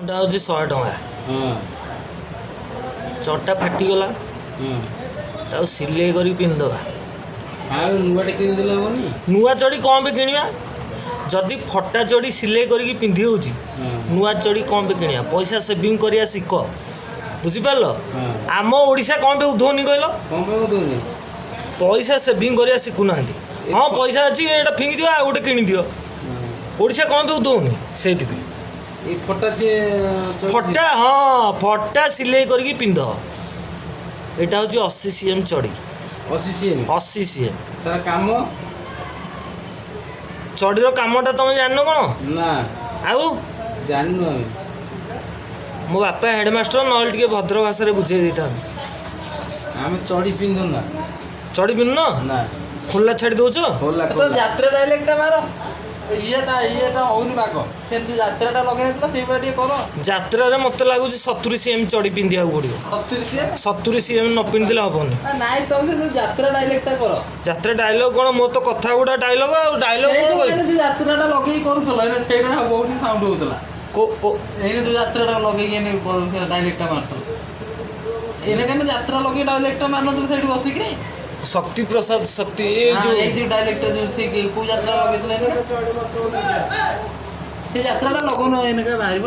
ଟା ହଉଛି 100 ଟଙ୍କା। ଚଟା ଫାଟିଗଲା ତାକୁ ସିଲେଇ କରି ପିନ୍ଧିଦେବା। ନୂଆ ଚଡ଼ି କ'ଣ ପାଇଁ କିଣିବା? ଯଦି ଫଟା ଚଡ଼ି ସିଲେଇ କରିକି ପିନ୍ଧି ହେଉଛି ନୂଆ ଚଡ଼ି କ'ଣ ପାଇଁ କିଣିବା? ପଇସା ସେଭିଂ କରିବା ଶିଖ, ବୁଝିପାରିଲ? ଆମ ଓଡ଼ିଶା କ'ଣ ପାଇଁ ଉଦ୍ଧଉନି କହିଲ? ପଇସା ସେଭିଂ କରିବା ଶିଖୁନାହାନ୍ତି। ହଁ ପଇସା ଅଛି ଏଇଟା ଫିଙ୍ଗି ଦିଅ ଆଉ ଗୋଟେ କିଣିଦିଅ। ଓଡ଼ିଶା କ'ଣ ପାଇଁ ଉଦ୍ଧଉନି? ସେଇଥିପାଇଁ ଫଟା, ହଁ ଫଟା ସିଲେଇ କରିକି ପିନ୍ଧ। ଏଇଟା ହେଉଛି 80 cm ଚଡ଼ି। 80 cm ତାର କାମ। ଚଡ଼ିର କାମଟା ତମେ ଜାଣିନ କ'ଣ? ନା ଆଉ ଜାଣିନୁ ଆମେ। ମୋ ବାପା ହେଡ଼ମାଷ୍ଟର, ନହେଲେ ଟିକେ ଭଦ୍ର ଭାଷାରେ ବୁଝେଇ ଦେଇଥାନ୍ତି। ଆମେ ଚଡ଼ି ପିନ୍ଧୁନା। ଚଡ଼ି ପିନ୍ଧୁନ? ନା ଖୋଲା ଛାଡ଼ି ଦେଉଛ? ଯାତ୍ରା ଡାଇଲେକ୍ଟଟା ମାର। ଇଏଟା ହଉନି ବାଗ। କିନ୍ତୁ ଯାତ୍ରାଟା ଲଗେଇ ନଥିଲା ସେଇଭଳିଆ ଟିକେ କର। ଯାତ୍ରାରେ ମୋତେ ଲାଗୁଛି 70 cm ଚଡ଼ି ପିନ୍ଧିବାକୁ ପଡ଼ିବ। 70 cm ନ ପିନ୍ଧିଲେ ହେବନି। ନାଇଁ ତମେ ଯାତ୍ରା ଡାଇଲେକ୍ଟଟା କର। ଯାତ୍ରା ଡାଇଲଗ କ'ଣ? ମୋ ତ କଥା ଗୁଡ଼ା ଡାଇଲଗ ଆଉ ଡାଇଲଗ କ'ଣ କହିବି? ଯାତ୍ରାଟା ଲଗେଇକି କରୁଥିଲ ସେଇଟା ବହୁତ ସାଉଣ୍ଡ ହଉଥିଲା। ଏଇନେ ଯୋଉ ଯାତ୍ରାଟା ଲଗେଇକି ଡାଇଲେକ୍ଟଟା ମାରୁଥିଲ। ଏଇନେ କେମିତି ଯାତ୍ରା ଲଗେଇ ଡାଇଲେକ୍ଟଟା ମାରୁନଥିଲ ସେଇଠି ବସିକିରି? ଶକ୍ତି ପ୍ରସାଦ ଶକ୍ତି ଏଇ ଯୋଉ ଡାଇଲେକ୍ଟଟା ଯୋଉ ଠିକ କୋଉ ଯାତ୍ରା ଲଗେଇଥିଲା ସେ ଯାତ୍ରାଟା ଲଗଉନ ଏଇନେ ବାହାରିବ।